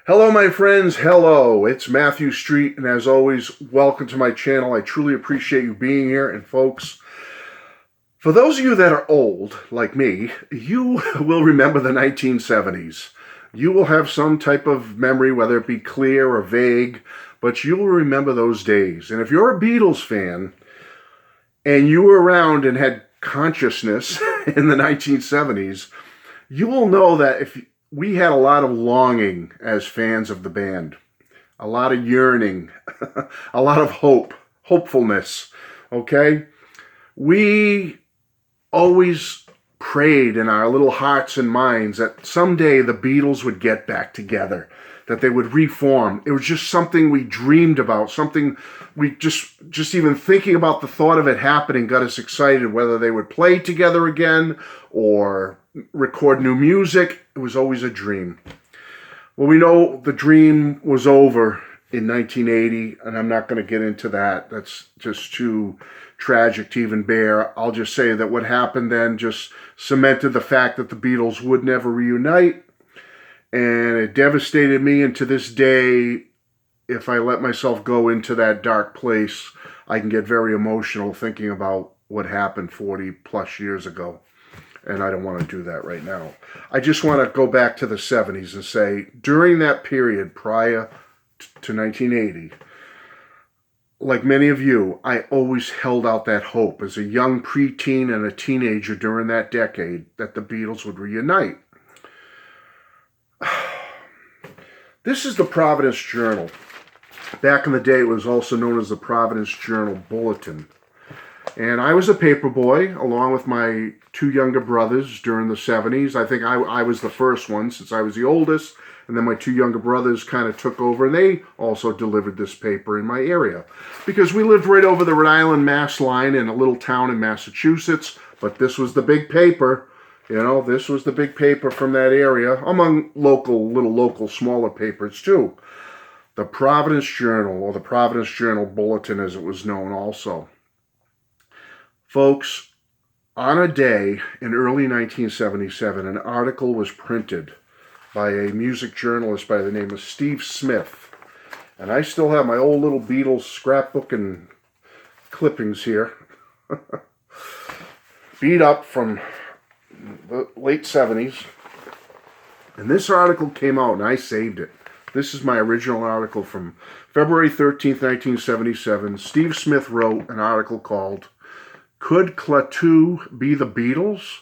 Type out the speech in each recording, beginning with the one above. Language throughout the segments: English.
Hello, my friends. Hello. It's Matthew Street, and as always, welcome to my channel. I truly appreciate you being here. And folks, for those of you that are old, like me, you will remember the 1970s. You will have some type of memory, whether it be clear or vague, but you will remember those days. And if you're a Beatles fan and you were around and had consciousness in the 1970s, you will know that if we had a lot of longing as fans of the band, a lot of yearning, a lot of hopefulness, okay? We always prayed in our little hearts and minds that someday the Beatles would get back together, that they would reform. It was just something we dreamed about, something we just even thinking about the thought of it happening got us excited, whether they would play together again or record new music. It was always a dream. Well, we know the dream was over in 1980, and I'm not going to get into that. That's just too tragic to even bear. I'll just say that what happened then just cemented the fact that the Beatles would never reunite, and it devastated me. And to this day, if I let myself go into that dark place, I can get very emotional thinking about what happened 40 plus years ago. And I don't want to do that right now. I just want to go back to the 70s and say, during that period prior to 1980, like many of you, I always held out that hope as a young preteen and a teenager during that decade that the Beatles would reunite. This is the Providence Journal. Back in the day, it was also known as the Providence Journal Bulletin. And I was a paper boy, along with my two younger brothers during the 70s. I think I was the first one, since I was the oldest. And then my two younger brothers kind of took over, and they also delivered this paper in my area. Because we lived right over the Rhode Island-Mass line in a little town in Massachusetts. But this was the big paper. This was the big paper from that area, among little local, smaller papers, too. The Providence Journal, or the Providence Journal Bulletin, as it was known also. Folks, on a day in early 1977, an article was printed by a music journalist by the name of Steve Smith. And I still have my old little Beatles scrapbook and clippings here. Beat up from the late 70s. And this article came out, and I saved it. This is my original article from February 13th, 1977. Steve Smith wrote an article called "Could Klaatu Be the Beatles?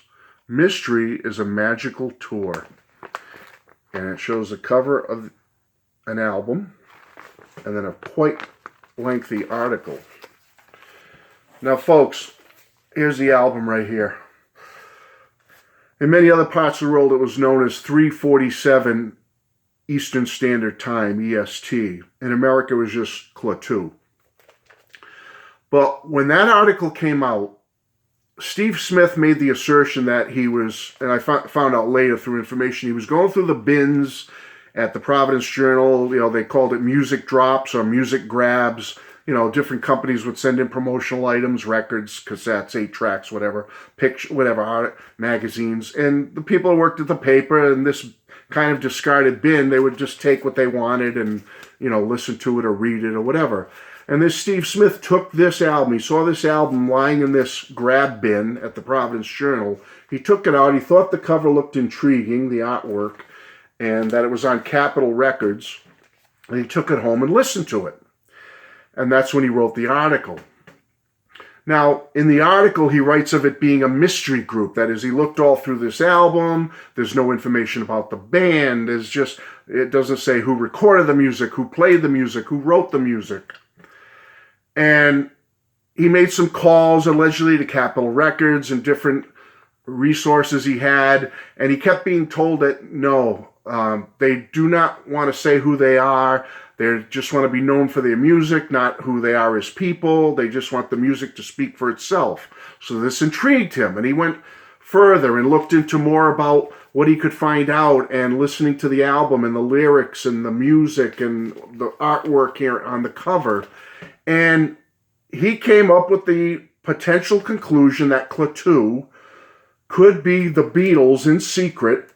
Mystery is a Magical Tour." And it shows the cover of an album and then a quite lengthy article. Now, folks, here's the album right here. In many other parts of the world, it was known as 3:47 Eastern Standard Time, EST. In America, it was just Klaatu. But when that article came out, Steve Smith made the assertion that he was, and I found out later through information, he was going through the bins at the Providence Journal. They called it music drops or music grabs. Different companies would send in promotional items, records, cassettes, 8-tracks, whatever, art, magazines. And the people who worked at the paper in this kind of discarded bin, they would just take what they wanted and, listen to it or read it or whatever. And this Steve Smith took this album. He saw this album lying in this grab bin at the Providence Journal. He took it out. He thought the cover looked intriguing, the artwork, and that it was on Capitol Records. And he took it home and listened to it. And that's when he wrote the article. Now, in the article, he writes of it being a mystery group. That is, he looked all through this album. There's no information about the band. It doesn't say who recorded the music, who played the music, who wrote the music. And he made some calls, allegedly, to Capitol Records and different resources he had. And he kept being told that, no, they do not want to say who they are. They just want to be known for their music, not who they are as people. They just want the music to speak for itself. So this intrigued him, and he went further and looked into more about what he could find out, and listening to the album and the lyrics and the music and the artwork here on the cover. And he came up with the potential conclusion that Klaatu could be the Beatles in secret,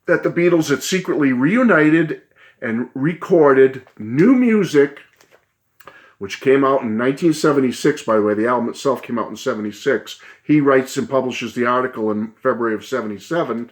that the Beatles had secretly reunited and recorded new music, which came out in 1976, by the way. The album itself came out in 76. He writes and publishes the article in February of 77,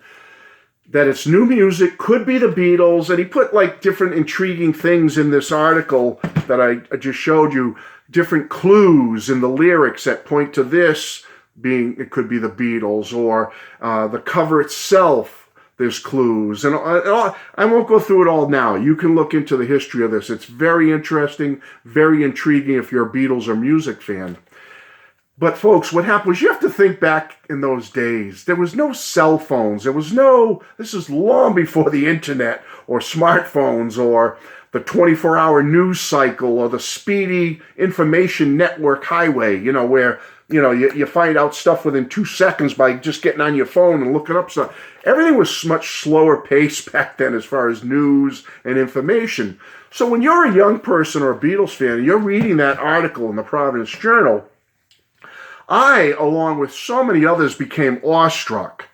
that it's new music, could be the Beatles, and he put like different intriguing things in this article that I just showed you, different clues in the lyrics that point to this being, it could be the Beatles, or the cover itself, there's clues, and I won't go through it all now. You can look into the history of this. It's very interesting, very intriguing if you're a Beatles or music fan. But folks, what happened was, you have to think back in those days. There was no cell phones. There was no, this is long before the internet or smartphones or the 24-hour news cycle or the speedy information network highway, where you find out stuff within 2 seconds by just getting on your phone and looking up stuff. Everything was much slower paced back then as far as news and information. So when you're a young person or a Beatles fan, and you're reading that article in the Providence Journal, I, along with so many others, became awestruck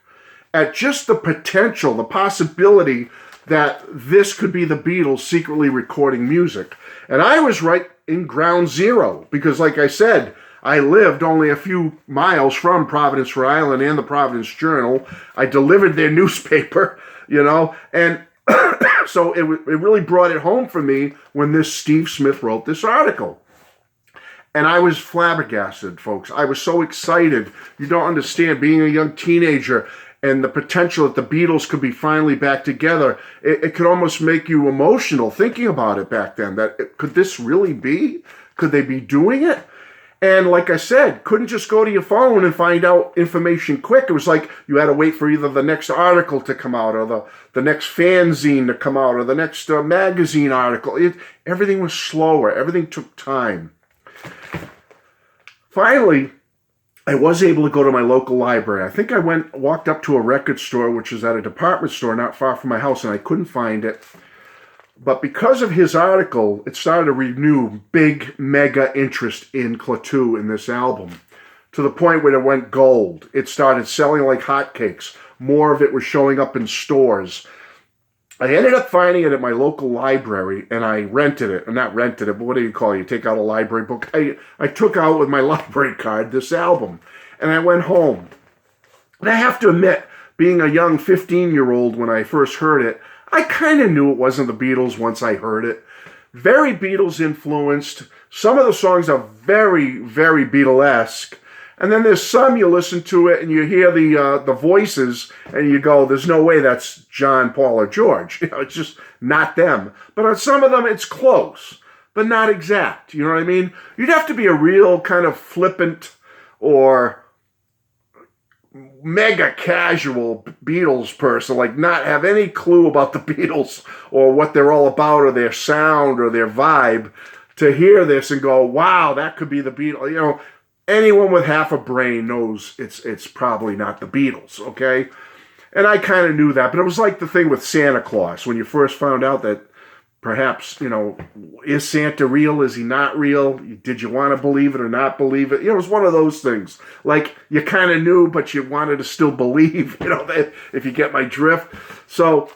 at just the potential, the possibility that this could be the Beatles secretly recording music. And I was right in ground zero, because like I said, I lived only a few miles from Providence, Rhode Island, and the Providence Journal. I delivered their newspaper, and so it really brought it home for me when this Steve Smith wrote this article. And I was flabbergasted, folks. I was so excited. You don't understand, being a young teenager and the potential that the Beatles could be finally back together. It could almost make you emotional thinking about it back then. Could this really be? Could they be doing it? And like I said, couldn't just go to your phone and find out information quick. It was like you had to wait for either the next article to come out, or the next fanzine to come out, or the next magazine article. Everything was slower. Everything took time. Finally, I was able to go to my local library. I think I walked up to a record store, which is at a department store not far from my house, and I couldn't find it. But because of his article, it started to renew big, mega interest in Klaatu in this album, to the point where it went gold. It started selling like hotcakes. More of it was showing up in stores. I ended up finding it at my local library, and I rented it. Or not rented it, but what do you call it? You take out a library book. I took out with my library card this album, and I went home. And I have to admit, being a young 15-year-old when I first heard it, I kind of knew it wasn't the Beatles once I heard it. Very Beatles influenced. Some of the songs are very, very Beatlesque. And then there's some, you listen to it and you hear the voices and you go, there's no way that's John, Paul, or George. It's just not them. But on some of them, it's close, but not exact. You know what I mean? You'd have to be a real kind of flippant or mega casual Beatles person, like not have any clue about the Beatles or what they're all about or their sound or their vibe, to hear this and go, wow, that could be the Beatles. Anyone with half a brain knows it's probably not the Beatles, okay? And I kind of knew that, but it was like the thing with Santa Claus. When you first found out that perhaps, is Santa real? Is he not real? Did you want to believe it or not believe it? It was one of those things. Like, you kind of knew, but you wanted to still believe, if you get my drift. So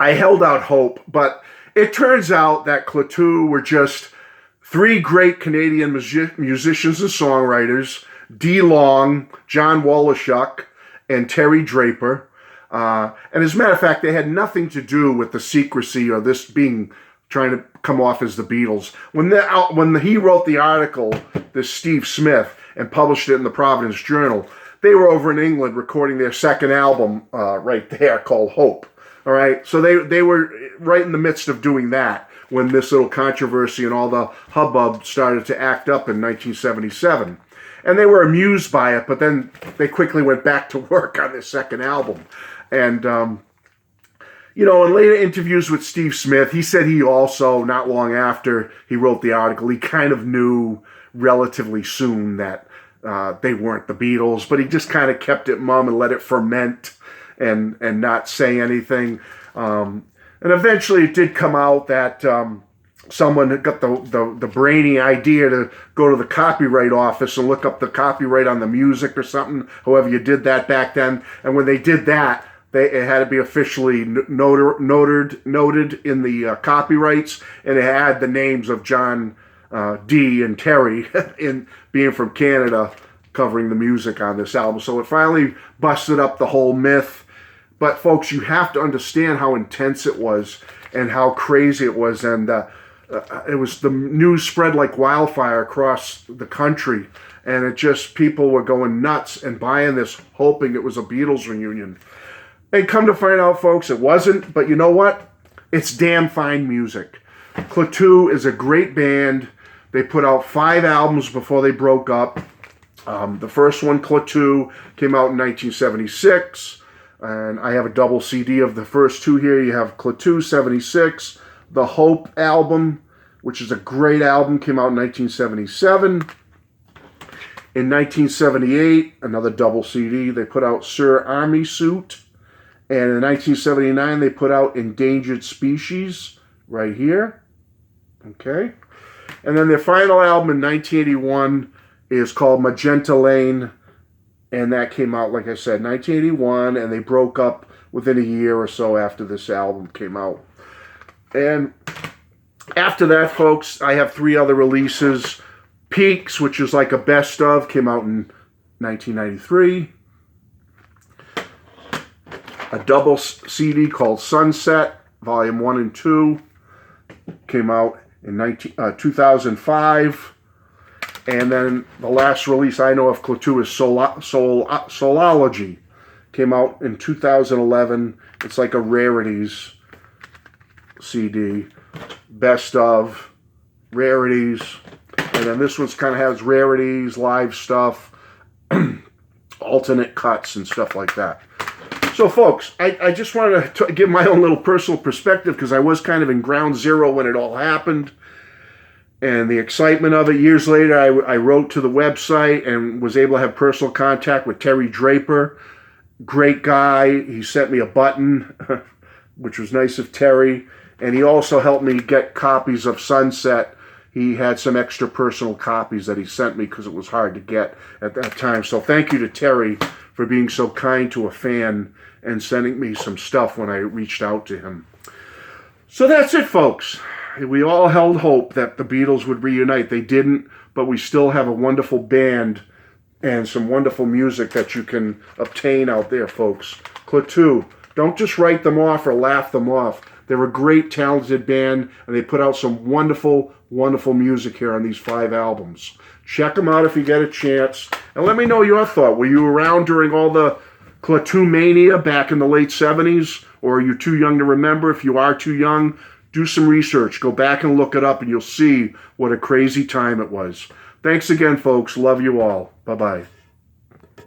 I held out hope, but it turns out that Klaatu were just 3 great Canadian musicians and songwriters, Dee Long, John Woloschuk, and Terry Draper. And as a matter of fact, they had nothing to do with the secrecy or this trying to come off as the Beatles. When he wrote the article, this Steve Smith, and published it in the Providence Journal, they were over in England recording their second album right there called Hope. All right, so they were right in the midst of doing that when this little controversy and all the hubbub started to act up in 1977. And they were amused by it, but then they quickly went back to work on their second album. And, in later interviews with Steve Smith, he said he also, not long after he wrote the article, he kind of knew relatively soon that they weren't the Beatles, but he just kind of kept it mum and let it ferment and not say anything. And eventually it did come out that someone had got the brainy idea to go to the copyright office and look up the copyright on the music or something, however you did that back then. And when they did that, it had to be officially noted in the copyrights, and it had the names of John D. and Terry, in being from Canada, covering the music on this album. So it finally busted up the whole myth. But folks, you have to understand how intense it was and how crazy it was. And it was, the news spread like wildfire across the country. And it just, people were going nuts and buying this, hoping it was a Beatles reunion. And come to find out, folks, it wasn't. But you know what? It's damn fine music. Klaatu is a great band. They put out 5 albums before they broke up. The first one, Klaatu, came out in 1976. And I have a double CD of the first 2 here. You have Klaatu 76. The Hope album, which is a great album, came out in 1977. In 1978, another double CD, they put out Sir Army Suit. And in 1979, they put out Endangered Species, right here. Okay. And then their final album in 1981 is called Magenta Lane. And that came out, like I said, 1981. And they broke up within a year or so after this album came out. And after that, folks, I have 3 other releases. Peaks, which is like a best of, came out in 1993. A double CD called Sunset, Volume 1 and 2, came out in 2005. And then the last release I know of Klaatu is Soulology. Came out in 2011. It's like a rarities CD. Best of, rarities. And then this one's kind of has rarities, live stuff, alternate cuts and stuff like that. So, folks, I just wanted to give my own little personal perspective because I was kind of in ground zero when it all happened. And the excitement of it. Years later, I wrote to the website and was able to have personal contact with Terry Draper. Great guy. He sent me a button, which was nice of Terry. And he also helped me get copies of Sunset. He had some extra personal copies that he sent me because it was hard to get at that time. So thank you to Terry for being so kind to a fan and sending me some stuff when I reached out to him. So that's it, folks. We all held hope that the Beatles would reunite. They didn't, but we still have a wonderful band and some wonderful music that you can obtain out there, folks. Klaatu, don't just write them off or laugh them off. They're a great, talented band, and they put out some wonderful, wonderful music here on these 5 albums. Check them out if you get a chance, and let me know your thought. Were you around during all the Klaatu mania back in the late 70s, or are you too young to remember? If you are too young, do some research. Go back and look it up, and you'll see what a crazy time it was. Thanks again, folks. Love you all. Bye-bye.